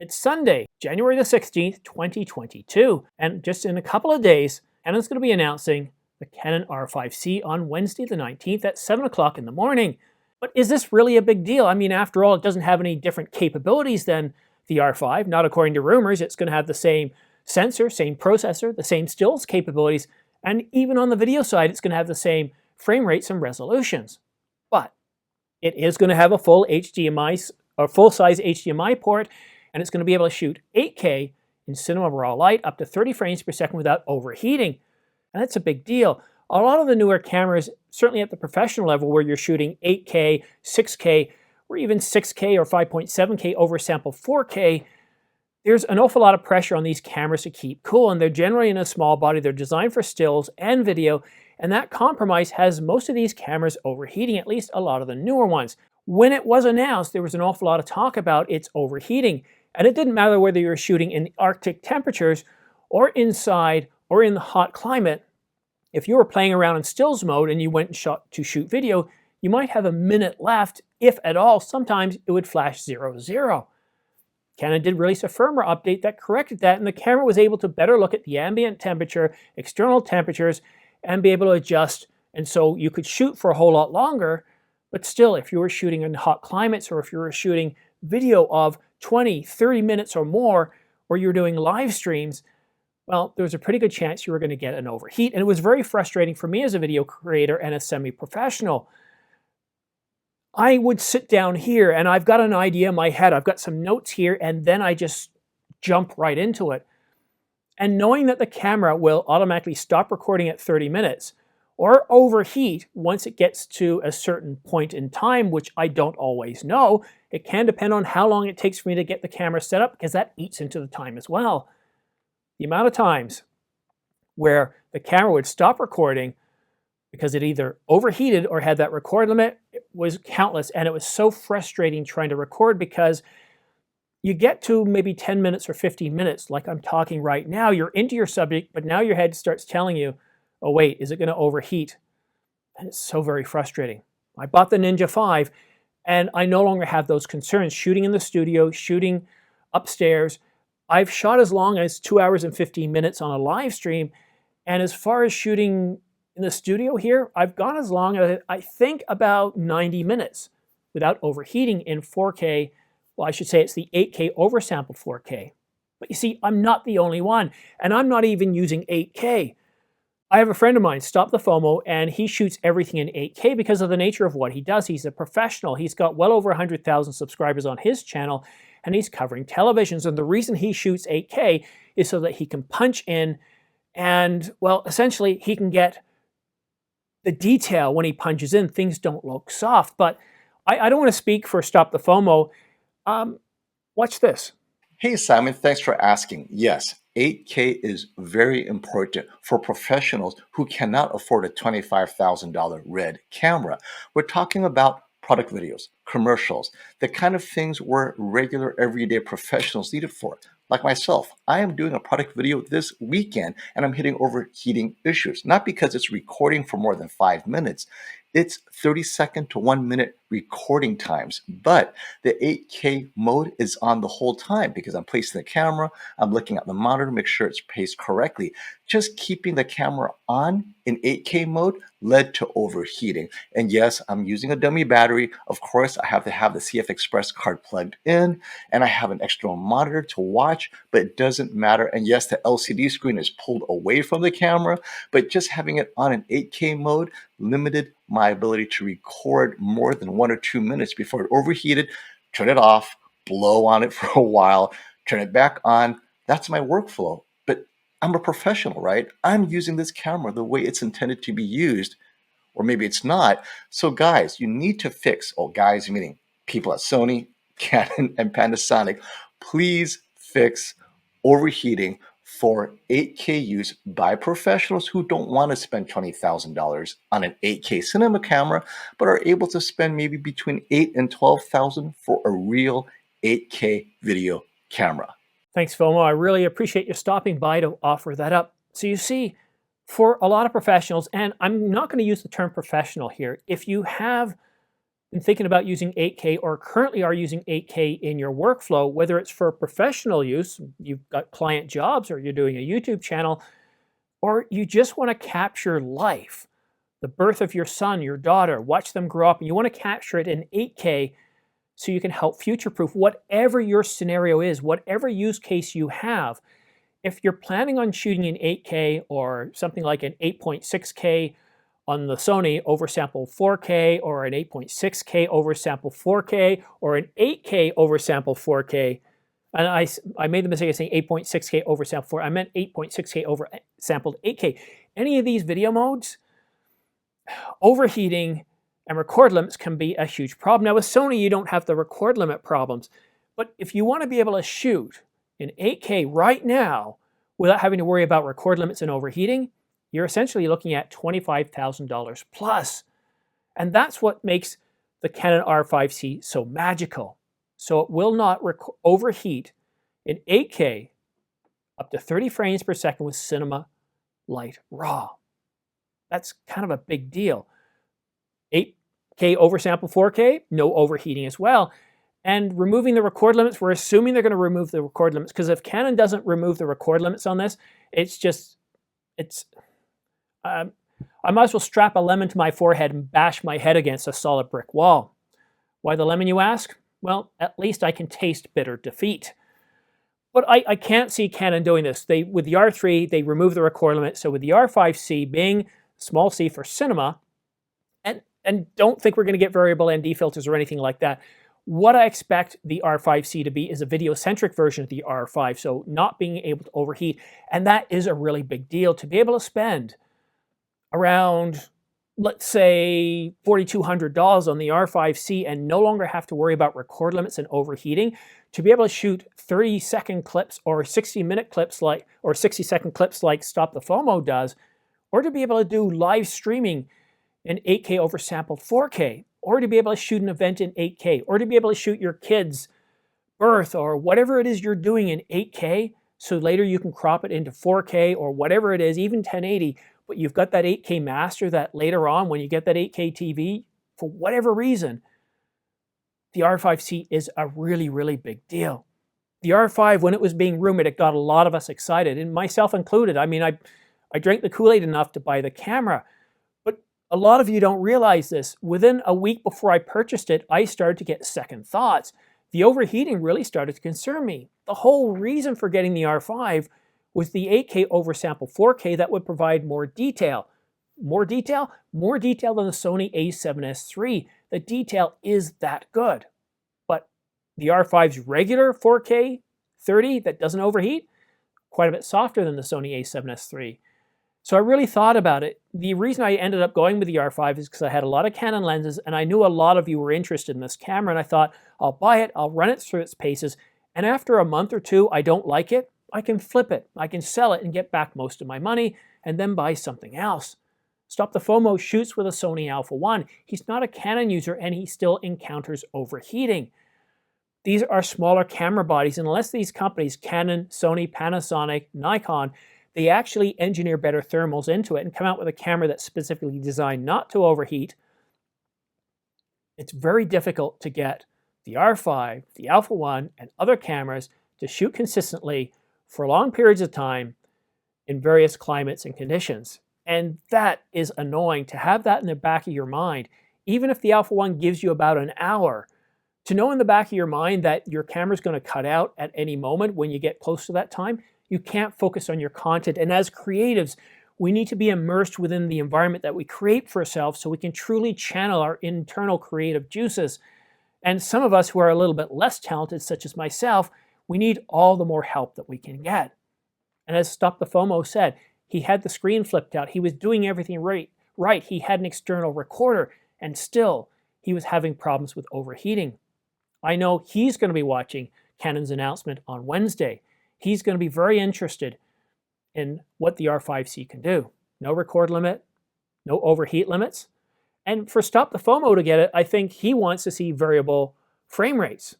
It's Sunday, January the 16th, 2022, and just in a couple of days, Canon's going to be announcing the Canon R5C on Wednesday the 19th at 7 o'clock in the morning. But is this really a big deal? I mean, after all, it doesn't have any different capabilities than the R5, not according to rumors. It's going to have the same sensor, same processor, the same stills capabilities, and even on the video side, it's going to have the same frame rates and resolutions. But it is going to have a full HDMI, or full-size HDMI port, and it's going to be able to shoot 8K in cinema raw light up to 30 frames per second without overheating. And that's a big deal. A lot of the newer cameras, certainly at the professional level where you're shooting 8K, 6K, or even 6K or 5.7K oversample 4K, there's an awful lot of pressure on these cameras to keep cool, and they're generally in a small body. They're designed for stills and video, and that compromise has most of these cameras overheating, at least a lot of the newer ones. When it was announced, there was an awful lot of talk about its overheating, and it didn't matter whether you were shooting in Arctic temperatures or inside or in the hot climate. If you were playing around in stills mode and you went and shot to shoot video, you might have a minute left, if at all. Sometimes it would flash 0, 0. Canon did release a firmware update that corrected that, and the camera was able to better look at the ambient temperature, external temperatures, and be able to adjust. And so you could shoot for a whole lot longer, but still, if you were shooting in hot climates, or if you were shooting video of 20, 30 minutes or more, or you were doing live streams, well, there was a pretty good chance you were going to get an overheat. And it was very frustrating for me as a video creator and a semi-professional. I would sit down here and I've got an idea in my head. I've got some notes here, and then I just jump right into it. And knowing that the camera will automatically stop recording at 30 minutes or overheat once it gets to a certain point in time, which I don't always know. It can depend on how long it takes for me to get the camera set up, because that eats into the time as well. The amount of times where the camera would stop recording because it either overheated or had that record limit was countless, and it was so frustrating trying to record, because you get to maybe 10 minutes or 15 minutes, like I'm talking right now, you're into your subject, but now your head starts telling you, oh wait, is it going to overheat? And it's so very frustrating. I bought the Ninja 5, and I no longer have those concerns. Shooting in the studio, shooting upstairs, I've shot as long as 2 hours and 15 minutes on a live stream, and as far as shooting in the studio here, I've gone as long as, I think, about 90 minutes without overheating in 4K. Well, I should say it's the 8K oversampled 4K. But you see, I'm not the only one, and I'm not even using 8K. I have a friend of mine, Stop the FOMO, and he shoots everything in 8K because of the nature of what he does. He's a professional. He's got well over 100,000 subscribers on his channel, and he's covering televisions. And the reason he shoots 8K is so that he can punch in and, well, essentially he can get the detail when he punches in. Things don't look soft. But I don't want to speak for Stop the FOMO. Watch this. Hey, Simon, thanks for asking. Yes, 8K is very important for professionals who cannot afford a $25,000 RED camera. We're talking about product videos, commercials, the kind of things where regular everyday professionals need it for. Like myself, I am doing a product video this weekend and I'm hitting overheating issues, not because it's recording for more than 5 minutes. It's 30-second to 1 minute recording times, but the 8K mode is on the whole time because I'm placing the camera, I'm looking at the monitor to make sure it's paced correctly. Just keeping the camera on in 8K mode led to overheating. And yes, I'm using a dummy battery. Of course, I have to have the CF Express card plugged in, and I have an external monitor to watch, but it doesn't matter. And yes, the LCD screen is pulled away from the camera, but just having it on in 8K mode limited my ability to record more than 1 or 2 minutes before it overheated. Turn it off, blow on it for a while, turn it back on. That's my workflow. But I'm a professional, right? I'm using this camera the way it's intended to be used, or maybe it's not. So guys, you need to fix, guys meaning people at Sony, Canon, and Panasonic, please fix overheating for 8K use by professionals who don't want to spend $20,000 on an 8K cinema camera, but are able to spend maybe between $8,000 and $12,000 for a real 8K video camera. Thanks, FOMO. I really appreciate you stopping by to offer that up. So you see, for a lot of professionals, and I'm not going to use the term professional here, if you have and thinking about using 8K or currently are using 8K in your workflow, whether it's for professional use, you've got client jobs or you're doing a YouTube channel, or you just want to capture life, the birth of your son, your daughter, watch them grow up, and you want to capture it in 8K so you can help future-proof whatever your scenario is, whatever use case you have. If you're planning on shooting in 8K or something like an 8.6K on the Sony oversample 4K, or an 8.6K oversample 4K, or an 8K oversample 4K, and I made the mistake of saying 8.6K oversample 4, I meant 8.6K oversampled 8K. Any of these video modes, overheating and record limits can be a huge problem. Now with Sony, you don't have the record limit problems, but if you want to be able to shoot in 8K right now without having to worry about record limits and overheating, you're essentially looking at $25,000 plus. And that's what makes the Canon R5C so magical. So it will not overheat in 8K up to 30 frames per second with Cinema Light RAW. That's kind of a big deal. 8K oversample 4K, no overheating as well. And removing the record limits, we're assuming they're going to remove the record limits, because if Canon doesn't remove the record limits on this, I might as well strap a lemon to my forehead and bash my head against a solid brick wall. Why the lemon, you ask? Well, at least I can taste bitter defeat. But I can't see Canon doing this. With the R3, they remove the record limit. So with the R5C being small c for cinema, and don't think we're going to get variable ND filters or anything like that. What I expect the R5C to be is a video-centric version of the R5, so not being able to overheat. And that is a really big deal. To be able to spend around, let's say, $4,200 on the R5C and no longer have to worry about record limits and overheating, to be able to shoot 30-second clips or 60-minute clips or 60-second clips like Stop the FOMO does, or to be able to do live streaming in 8K oversampled 4K, or to be able to shoot an event in 8K, or to be able to shoot your kid's birth or whatever it is you're doing in 8K, so later you can crop it into 4K or whatever it is, even 1080, but you've got that 8K master that later on when you get that 8K TV, for whatever reason, the R5C is a really, really big deal. The R5, when it was being rumored, it got a lot of us excited, and myself included. I mean, I drank the Kool-Aid enough to buy the camera. A lot of you don't realize this. Within a week before I purchased it, I started to get second thoughts. The overheating really started to concern me. The whole reason for getting the R5 was the 8K oversample 4K that would provide more detail. More detail? More detail than the Sony a7S III. The detail is that good. But the R5's regular 4K 30 that doesn't overheat, quite a bit softer than the Sony a7S III. So I really thought about it. The reason I ended up going with the R5 is because I had a lot of Canon lenses and I knew a lot of you were interested in this camera, and I thought, I'll buy it, I'll run it through its paces, and after a month or two I don't like it, I can flip it, I can sell it and get back most of my money and then buy something else. Stop the FOMO shoots with a Sony Alpha 1. He's not a Canon user and he still encounters overheating. These are smaller camera bodies, and unless these companies, Canon, Sony, Panasonic, Nikon, they actually engineer better thermals into it and come out with a camera that's specifically designed not to overheat, it's very difficult to get the R5, the Alpha 1, and other cameras to shoot consistently for long periods of time in various climates and conditions. And that is annoying to have that in the back of your mind. Even if the Alpha 1 gives you about an hour, to know in the back of your mind that your camera's going to cut out at any moment when you get close to that time, you can't focus on your content. And as creatives, we need to be immersed within the environment that we create for ourselves so we can truly channel our internal creative juices. And some of us who are a little bit less talented, such as myself, we need all the more help that we can get. And as Stop the FOMO said, he had the screen flipped out. He was doing everything right. He had an external recorder, and still he was having problems with overheating. I know he's going to be watching Canon's announcement on Wednesday. He's going to be very interested in what the R5C can do. No record limit, no overheat limits. And for Stop the FOMO to get it, I think he wants to see variable frame rates.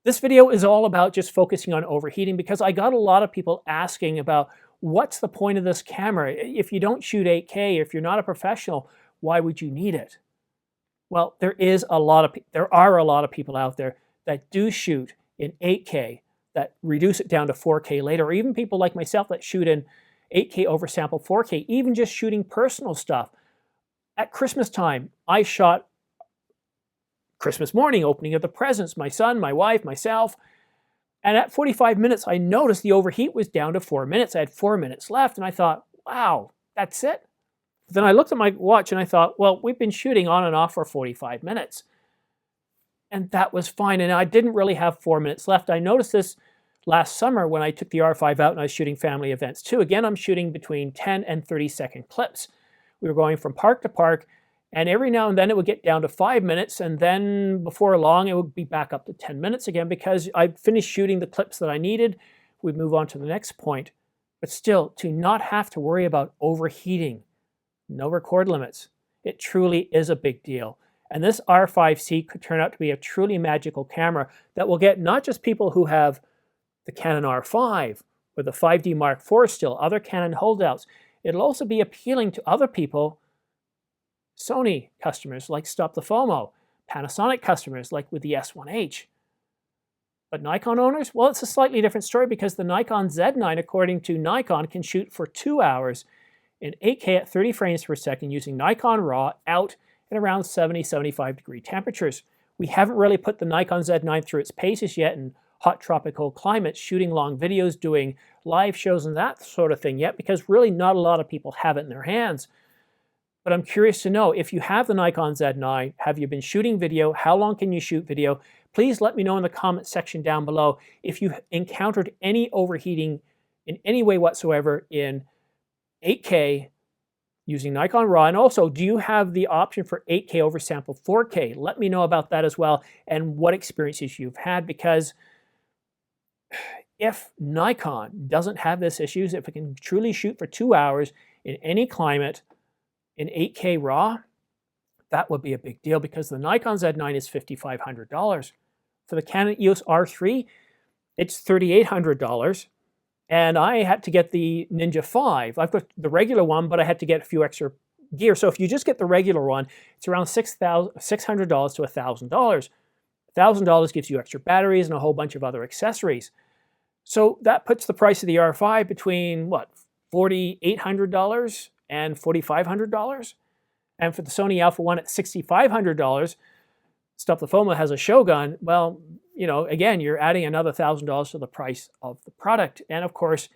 This video is all about just focusing on overheating because I got a lot of people asking about what's the point of this camera? If you don't shoot 8K, if you're not a professional, why would you need it? Well, there are a lot of people out there that do shoot in 8K, that reduce it down to 4K later, or even people like myself that shoot in 8K oversample 4K, even just shooting personal stuff. At Christmas time, I shot Christmas morning, opening of the presents, my son, my wife, myself, and at 45 minutes, I noticed the overheat was down to 4 minutes. I had 4 minutes left, and I thought, wow, that's it? Then I looked at my watch and I thought, well, we've been shooting on and off for 45 minutes. And that was fine. And I didn't really have 4 minutes left. I noticed this last summer when I took the R5 out and I was shooting family events too. Again, I'm shooting between 10 and 30-second clips. We were going from park to park, and every now and then it would get down to 5 minutes, and then before long it would be back up to 10 minutes again because I'd finished shooting the clips that I needed. We'd move on to the next point. But still, to not have to worry about overheating, no record limits, it truly is a big deal. And this R5C could turn out to be a truly magical camera that will get not just people who have the Canon R5 or the 5D Mark IV still, other Canon holdouts. It'll also be appealing to other people, Sony customers like Stop the FOMO, Panasonic customers like with the S1H. But Nikon owners? Well, it's a slightly different story because the Nikon Z9, according to Nikon, can shoot for 2 hours in 8K at 30 frames per second using Nikon RAW out at around 70-75 degree temperatures. We haven't really put the Nikon Z9 through its paces yet in hot tropical climates, shooting long videos, doing live shows and that sort of thing yet, because really not a lot of people have it in their hands. But I'm curious to know, if you have the Nikon Z9, have you been shooting video? How long can you shoot video? Please let me know in the comment section down below if you encountered any overheating in any way whatsoever in 8K using Nikon RAW. And also, do you have the option for 8K oversample 4K? Let me know about that as well and what experiences you've had, because if Nikon doesn't have this issues, if it can truly shoot for 2 hours in any climate in 8K RAW, that would be a big deal because the Nikon Z9 is $5,500. For the Canon EOS R3, it's $3,800. And I had to get the Ninja 5. I've got the regular one, but I had to get a few extra gear. So if you just get the regular one, it's around $600 to $1,000. $1,000 gives you extra batteries and a whole bunch of other accessories. So that puts the price of the R5 between, what, $4,800 and $4,500? And for the Sony Alpha 1 at $6,500, Stop the FOMO has a Shogun. Well, you know, again, you're adding another $1,000 to the price of the product. And of course,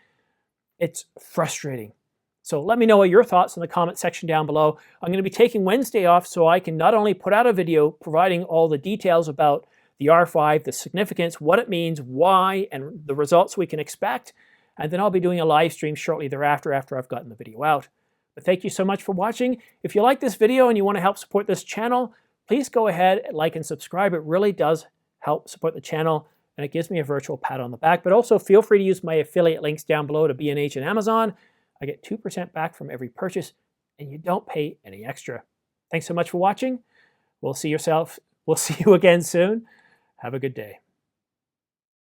it's frustrating. So let me know what your thoughts in the comment section down below. I'm going to be taking Wednesday off so I can not only put out a video providing all the details about the R5, the significance, what it means, why, and the results we can expect. And then I'll be doing a live stream shortly thereafter after I've gotten the video out. But thank you so much for watching. If you like this video and you want to help support this channel, please go ahead and like and subscribe. It really does help support the channel, and it gives me a virtual pat on the back. But also feel free to use my affiliate links down below to B&H and Amazon. I get 2% back from every purchase, and you don't pay any extra. Thanks so much for watching. We'll see you again soon. Have a good day.